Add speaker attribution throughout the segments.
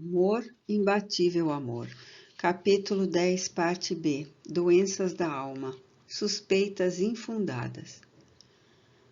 Speaker 1: Amor, imbatível amor. Capítulo 10, parte B. Doenças da alma. Suspeitas infundadas.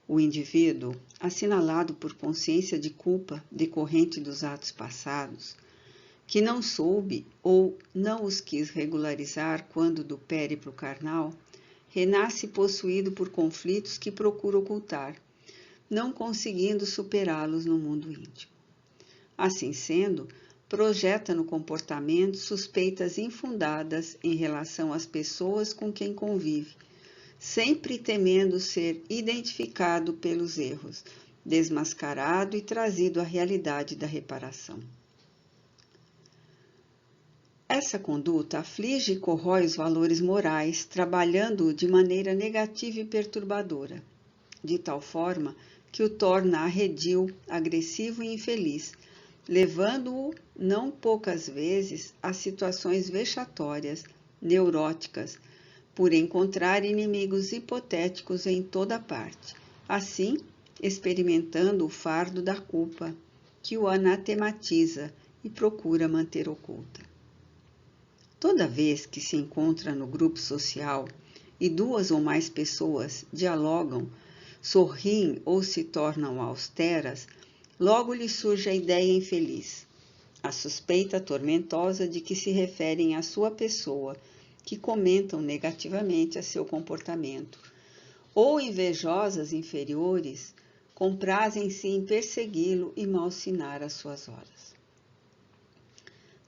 Speaker 1: O indivíduo, assinalado por consciência de culpa decorrente dos atos passados, que não soube ou não os quis regularizar quando do périplo carnal, renasce possuído por conflitos que procura ocultar, não conseguindo superá-los no mundo íntimo. Assim sendo, projeta no comportamento suspeitas infundadas em relação às pessoas com quem convive, sempre temendo ser identificado pelos erros, desmascarado e trazido à realidade da reparação. Essa conduta aflige e corrói os valores morais, trabalhando-o de maneira negativa e perturbadora, de tal forma que o torna arredio, agressivo e infeliz, levando-o, não poucas vezes, a situações vexatórias, neuróticas, por encontrar inimigos hipotéticos em toda parte, assim experimentando o fardo da culpa, que o anatematiza e procura manter oculta. Toda vez que se encontra no grupo social e duas ou mais pessoas dialogam, sorriem ou se tornam austeras, logo lhe surge a ideia infeliz, a suspeita tormentosa de que se referem à sua pessoa, que comentam negativamente a seu comportamento, ou invejosas inferiores, comprazem-se em persegui-lo e malsinar as suas horas.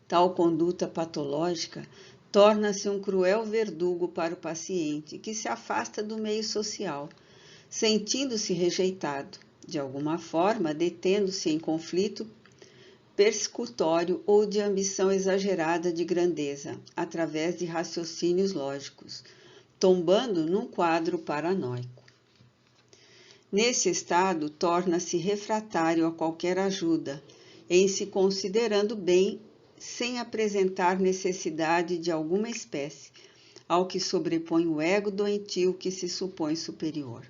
Speaker 1: Tal conduta patológica torna-se um cruel verdugo para o paciente, que se afasta do meio social, sentindo-se rejeitado, de alguma forma detendo-se em conflito persecutório ou de ambição exagerada de grandeza, através de raciocínios lógicos, tombando num quadro paranoico. Nesse estado, torna-se refratário a qualquer ajuda, em se considerando bem, sem apresentar necessidade de alguma espécie, ao que sobrepõe o ego doentio que se supõe superior.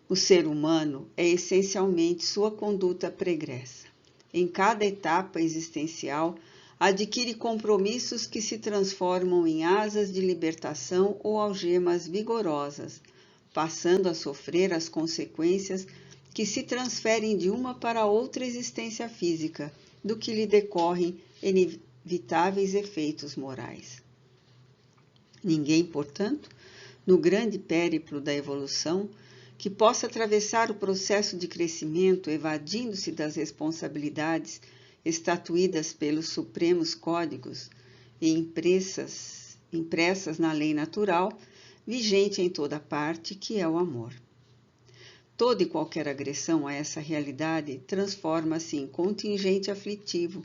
Speaker 1: O ser humano é essencialmente sua conduta pregressa. Em cada etapa existencial, adquire compromissos que se transformam em asas de libertação ou algemas vigorosas, passando a sofrer as consequências que se transferem de uma para outra existência física, do que lhe decorrem inevitáveis efeitos morais. Ninguém, portanto, no grande périplo da evolução, que possa atravessar o processo de crescimento evadindo-se das responsabilidades estatuídas pelos supremos códigos e impressas na lei natural, vigente em toda parte, que é o amor. Toda e qualquer agressão a essa realidade transforma-se em contingente aflitivo,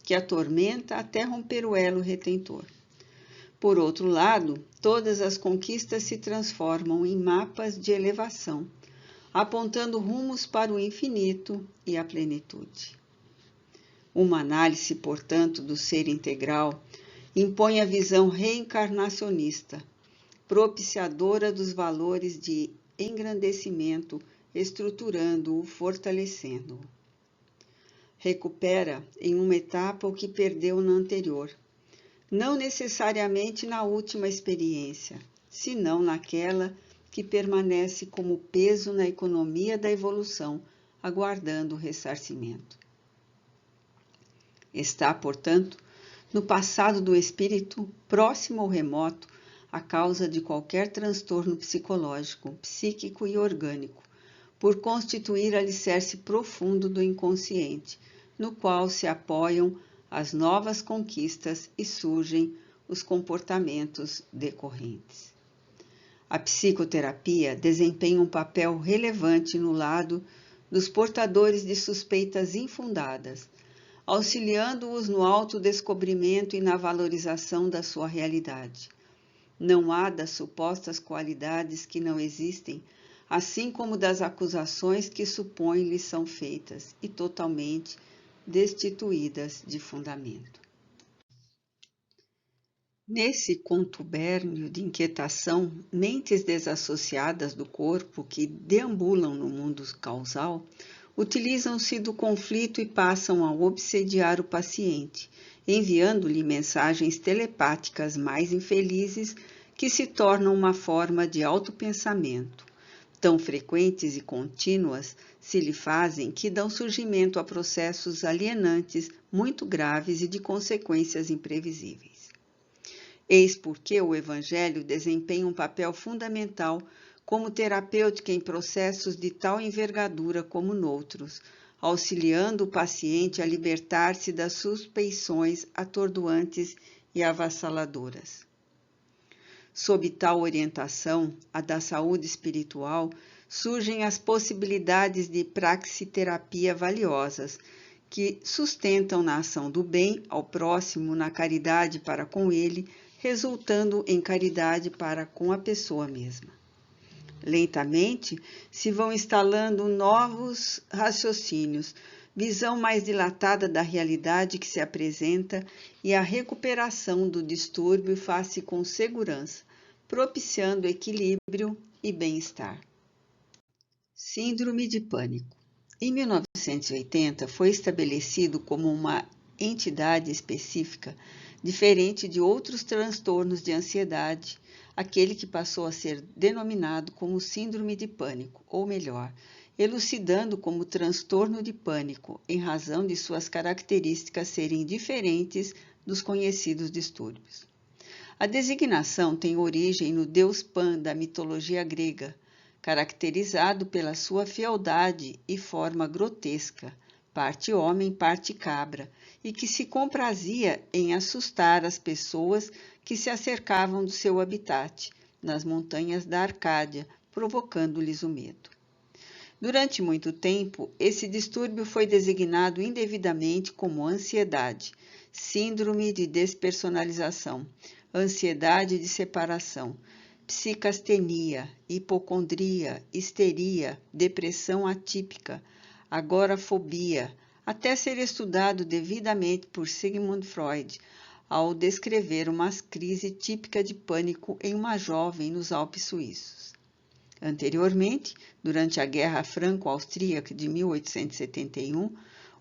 Speaker 1: que atormenta até romper o elo retentor. Por outro lado, todas as conquistas se transformam em mapas de elevação, apontando rumos para o infinito e a plenitude. Uma análise, portanto, do ser integral impõe a visão reencarnacionista, propiciadora dos valores de engrandecimento, estruturando-o, fortalecendo-o. Recupera em uma etapa o que perdeu na anterior, não necessariamente na última experiência, senão naquela que permanece como peso na economia da evolução, aguardando o ressarcimento. Está, portanto, no passado do espírito, próximo ou remoto, a causa de qualquer transtorno psicológico, psíquico e orgânico, por constituir alicerce profundo do inconsciente, no qual se apoiam as novas conquistas e surgem os comportamentos decorrentes. A psicoterapia desempenha um papel relevante no lado dos portadores de suspeitas infundadas, auxiliando-os no autodescobrimento e na valorização da sua realidade. Não há das supostas qualidades que não existem, assim como das acusações que supõem-lhes são feitas e totalmente destituídas de fundamento. Nesse contubérnio de inquietação, mentes desassociadas do corpo que deambulam no mundo causal, utilizam-se do conflito e passam a obsediar o paciente, enviando-lhe mensagens telepáticas mais infelizes que se tornam uma forma de autopensamento, tão frequentes e contínuas se lhe fazem que dão surgimento a processos alienantes muito graves e de consequências imprevisíveis. Eis porque o Evangelho desempenha um papel fundamental como terapêutica em processos de tal envergadura como noutros, auxiliando o paciente a libertar-se das suspeições atordoantes e avassaladoras. Sob tal orientação, a da saúde espiritual, surgem as possibilidades de praxiterapia valiosas, que sustentam na ação do bem ao próximo, na caridade para com ele, resultando em caridade para com a pessoa mesma. Lentamente, se vão instalando novos raciocínios, visão mais dilatada da realidade que se apresenta e a recuperação do distúrbio faz-se com segurança, propiciando equilíbrio e bem-estar. Síndrome de pânico. Em 1980, foi estabelecido como uma entidade específica, diferente de outros transtornos de ansiedade, aquele que passou a ser denominado como síndrome de pânico, ou melhor, elucidando como transtorno de pânico, em razão de suas características serem diferentes dos conhecidos distúrbios. A designação tem origem no deus Pan da mitologia grega, caracterizado pela sua fealdade e forma grotesca, parte homem, parte cabra, e que se comprazia em assustar as pessoas que se acercavam do seu habitat, nas montanhas da Arcádia, provocando-lhes o medo. Durante muito tempo, esse distúrbio foi designado indevidamente como ansiedade, síndrome de despersonalização, ansiedade de separação, psicastenia, hipocondria, histeria, depressão atípica, agorafobia, até ser estudado devidamente por Sigmund Freud, ao descrever uma crise típica de pânico em uma jovem nos Alpes suíços. Anteriormente, durante a Guerra Franco-Austríaca de 1871,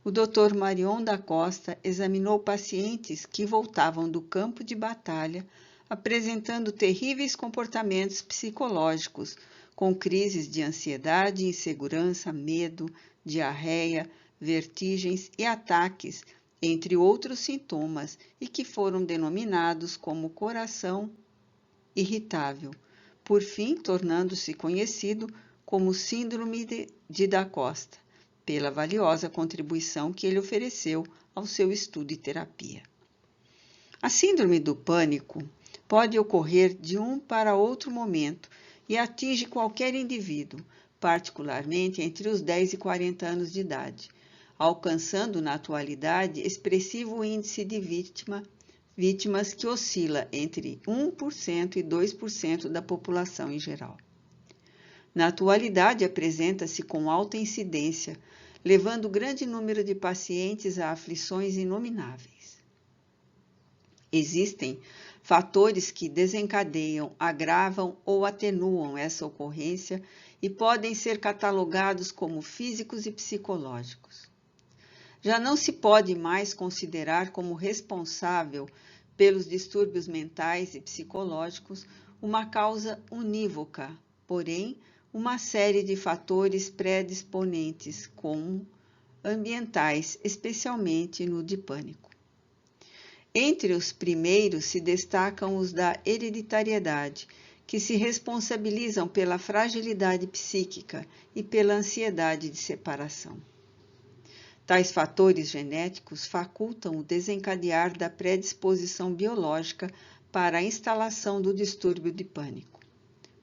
Speaker 1: o Dr. Marion da Costa examinou pacientes que voltavam do campo de batalha apresentando terríveis comportamentos psicológicos, com crises de ansiedade, insegurança, medo, diarreia, vertigens e ataques, entre outros sintomas, e que foram denominados como coração irritável, por fim tornando-se conhecido como Síndrome de Da Costa, pela valiosa contribuição que ele ofereceu ao seu estudo e terapia. A síndrome do pânico pode ocorrer de um para outro momento e atinge qualquer indivíduo, particularmente entre os 10 e 40 anos de idade, alcançando na atualidade expressivo índice de vítimas que oscila entre 1% e 2% da população em geral. Na atualidade, apresenta-se com alta incidência, levando grande número de pacientes a aflições inomináveis. Existem fatores que desencadeiam, agravam ou atenuam essa ocorrência e podem ser catalogados como físicos e psicológicos. Já não se pode mais considerar como responsável pelos distúrbios mentais e psicológicos uma causa unívoca, porém, uma série de fatores predisponentes, como ambientais, especialmente no de pânico. Entre os primeiros se destacam os da hereditariedade, que se responsabilizam pela fragilidade psíquica e pela ansiedade de separação. Tais fatores genéticos facultam o desencadear da predisposição biológica para a instalação do distúrbio de pânico.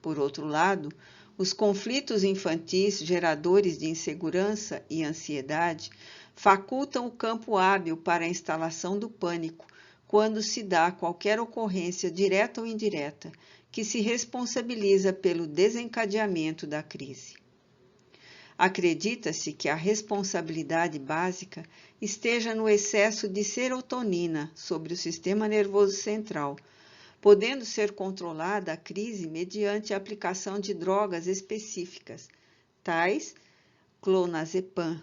Speaker 1: Por outro lado, os conflitos infantis geradores de insegurança e ansiedade facultam o campo hábil para a instalação do pânico quando se dá qualquer ocorrência direta ou indireta que se responsabiliza pelo desencadeamento da crise. Acredita-se que a responsabilidade básica esteja no excesso de serotonina sobre o sistema nervoso central, podendo ser controlada a crise mediante a aplicação de drogas específicas, tais clonazepam.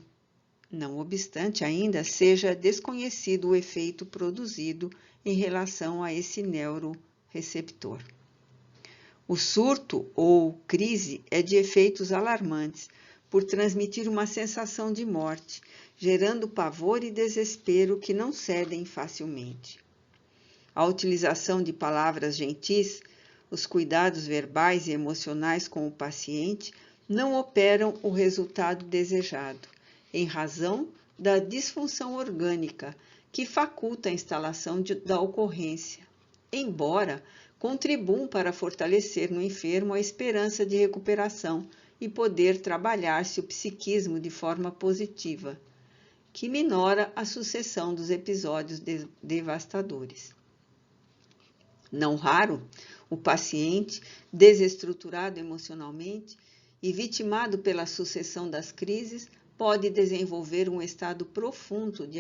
Speaker 1: Não obstante, ainda seja desconhecido o efeito produzido em relação a esse neuroreceptor. O surto ou crise é de efeitos alarmantes, por transmitir uma sensação de morte, gerando pavor e desespero que não cedem facilmente. A utilização de palavras gentis, os cuidados verbais e emocionais com o paciente não operam o resultado desejado, em razão da disfunção orgânica que faculta a instalação da ocorrência, embora contribuam para fortalecer no enfermo a esperança de recuperação e poder trabalhar-se o psiquismo de forma positiva, que minora a sucessão dos episódios devastadores. Não raro, o paciente, desestruturado emocionalmente e vitimado pela sucessão das crises, pode desenvolver um estado profundo de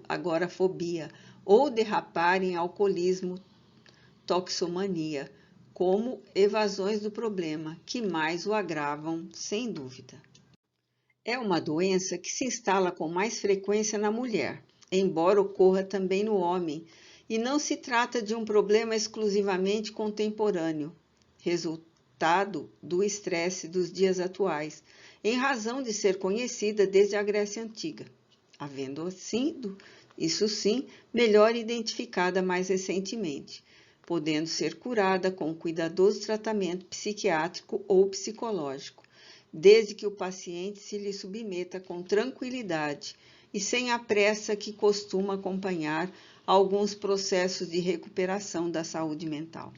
Speaker 1: agorafobia ou derrapar em alcoolismo, toxomania, como evasões do problema, que mais o agravam, sem dúvida. É uma doença que se instala com mais frequência na mulher, embora ocorra também no homem, e não se trata de um problema exclusivamente contemporâneo, resultado do estresse dos dias atuais, em razão de ser conhecida desde a Grécia Antiga, havendo sido, isso sim, melhor identificada mais recentemente, podendo ser curada com cuidadoso tratamento psiquiátrico ou psicológico, desde que o paciente se lhe submeta com tranquilidade e sem a pressa que costuma acompanhar alguns processos de recuperação da saúde mental.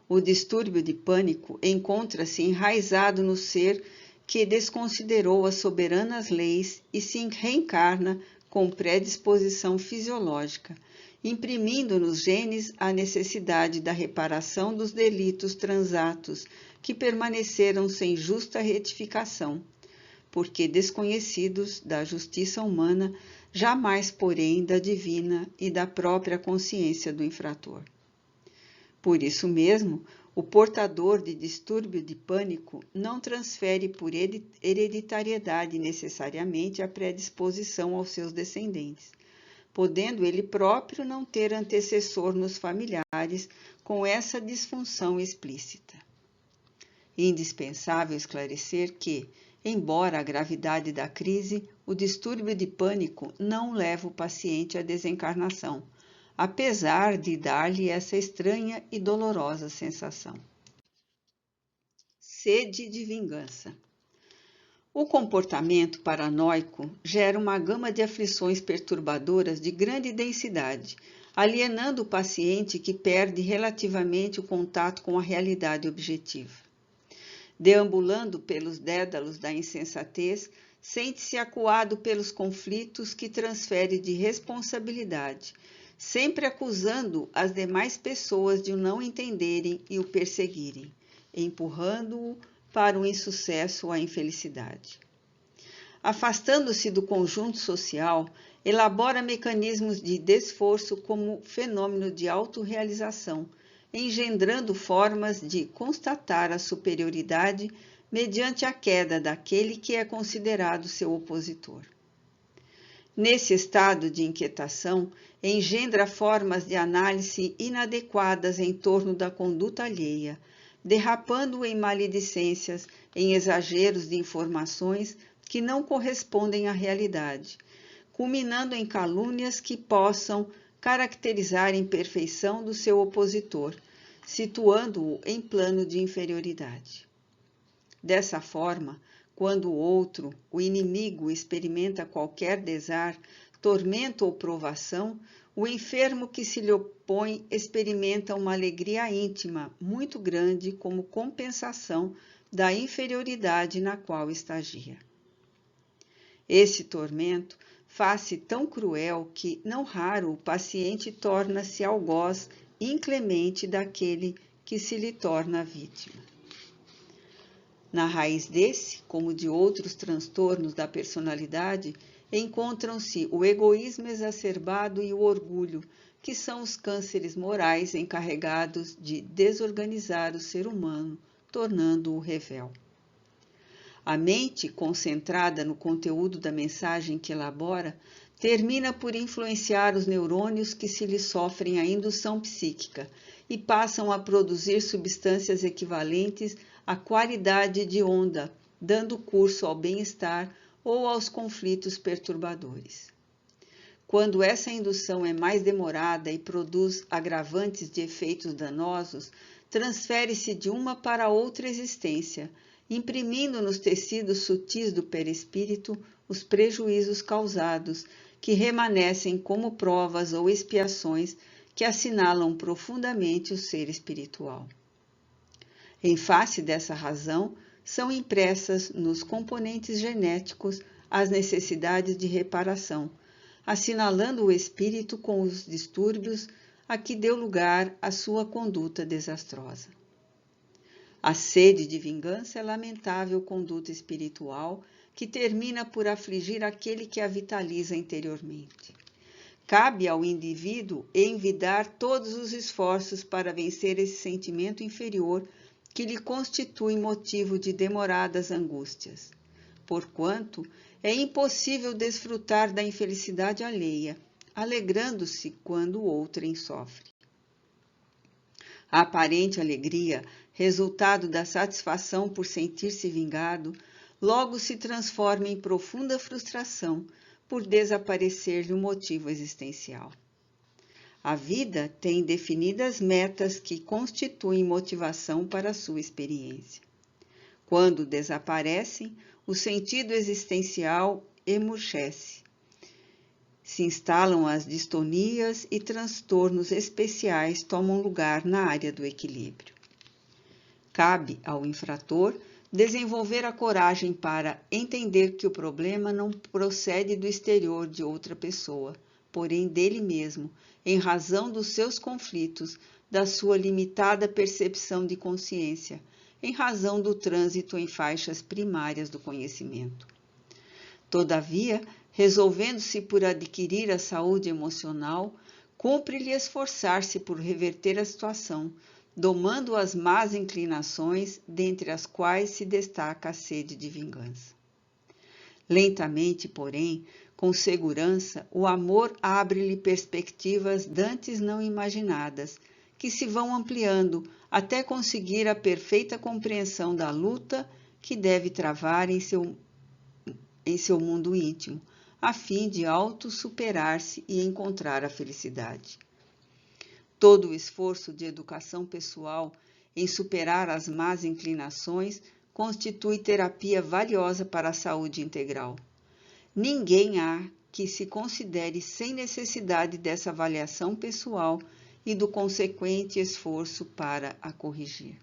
Speaker 1: O distúrbio de pânico encontra-se enraizado no ser que desconsiderou as soberanas leis e se reencarna com predisposição fisiológica, imprimindo nos genes a necessidade da reparação dos delitos transatos que permaneceram sem justa retificação, porque desconhecidos da justiça humana, jamais, porém, da divina e da própria consciência do infrator. Por isso mesmo, o portador de distúrbio de pânico não transfere por hereditariedade necessariamente a predisposição aos seus descendentes, podendo ele próprio não ter antecessor nos familiares com essa disfunção explícita. Indispensável esclarecer que, embora a gravidade da crise, o distúrbio de pânico não leva o paciente à desencarnação, apesar de dar-lhe essa estranha e dolorosa sensação. Sede de vingança. O comportamento paranoico gera uma gama de aflições perturbadoras de grande densidade, alienando o paciente que perde relativamente o contato com a realidade objetiva. Deambulando pelos dédalos da insensatez, sente-se acuado pelos conflitos que transfere de responsabilidade, sempre acusando as demais pessoas de o não entenderem e o perseguirem, empurrando-o para o insucesso ou a infelicidade. Afastando-se do conjunto social, elabora mecanismos de desforço como fenômeno de autorrealização, engendrando formas de constatar a superioridade mediante a queda daquele que é considerado seu opositor. Nesse estado de inquietação, engendra formas de análise inadequadas em torno da conduta alheia, derrapando em maledicências, em exageros de informações que não correspondem à realidade, culminando em calúnias que possam caracterizar a imperfeição do seu opositor, situando-o em plano de inferioridade. Dessa forma, quando o outro, o inimigo, experimenta qualquer desar, tormento ou provação, o enfermo que se lhe opõe experimenta uma alegria íntima muito grande como compensação da inferioridade na qual estagia. Esse tormento faz-se tão cruel que, não raro, o paciente torna-se algoz inclemente daquele que se lhe torna vítima. Na raiz desse, como de outros transtornos da personalidade, encontram-se o egoísmo exacerbado e o orgulho, que são os cânceres morais encarregados de desorganizar o ser humano, tornando-o revel. A mente, concentrada no conteúdo da mensagem que elabora, termina por influenciar os neurônios que se lhe sofrem a indução psíquica e passam a produzir substâncias equivalentes à qualidade de onda, dando curso ao bem-estar ou aos conflitos perturbadores. Quando essa indução é mais demorada e produz agravantes de efeitos danosos, transfere-se de uma para outra existência, imprimindo nos tecidos sutis do perispírito os prejuízos causados, que remanescem como provas ou expiações que assinalam profundamente o ser espiritual. Em face dessa razão, são impressas nos componentes genéticos as necessidades de reparação, assinalando o espírito com os distúrbios a que deu lugar a sua conduta desastrosa. A sede de vingança é lamentável conduta espiritual que termina por afligir aquele que a vitaliza interiormente. Cabe ao indivíduo envidar todos os esforços para vencer esse sentimento inferior que lhe constitui motivo de demoradas angústias, porquanto é impossível desfrutar da infelicidade alheia, alegrando-se quando outrem sofre. A aparente alegria, resultado da satisfação por sentir-se vingado, logo se transforma em profunda frustração por desaparecer-lhe o motivo existencial. A vida tem definidas metas que constituem motivação para a sua experiência. Quando desaparecem, o sentido existencial emurchece. Se instalam as distonias e transtornos especiais tomam lugar na área do equilíbrio. Cabe ao infrator desenvolver a coragem para entender que o problema não procede do exterior de outra pessoa, porém dele mesmo, em razão dos seus conflitos, da sua limitada percepção de consciência, em razão do trânsito em faixas primárias do conhecimento. Todavia, resolvendo-se por adquirir a saúde emocional, cumpre-lhe esforçar-se por reverter a situação, domando as más inclinações, dentre as quais se destaca a sede de vingança. Lentamente, porém, com segurança, o amor abre-lhe perspectivas dantes não imaginadas, que se vão ampliando até conseguir a perfeita compreensão da luta que deve travar em seu mundo íntimo, a fim de auto-superar-se e encontrar a felicidade. Todo o esforço de educação pessoal em superar as más inclinações constitui terapia valiosa para a saúde integral. Ninguém há que se considere sem necessidade dessa avaliação pessoal e do consequente esforço para a corrigir.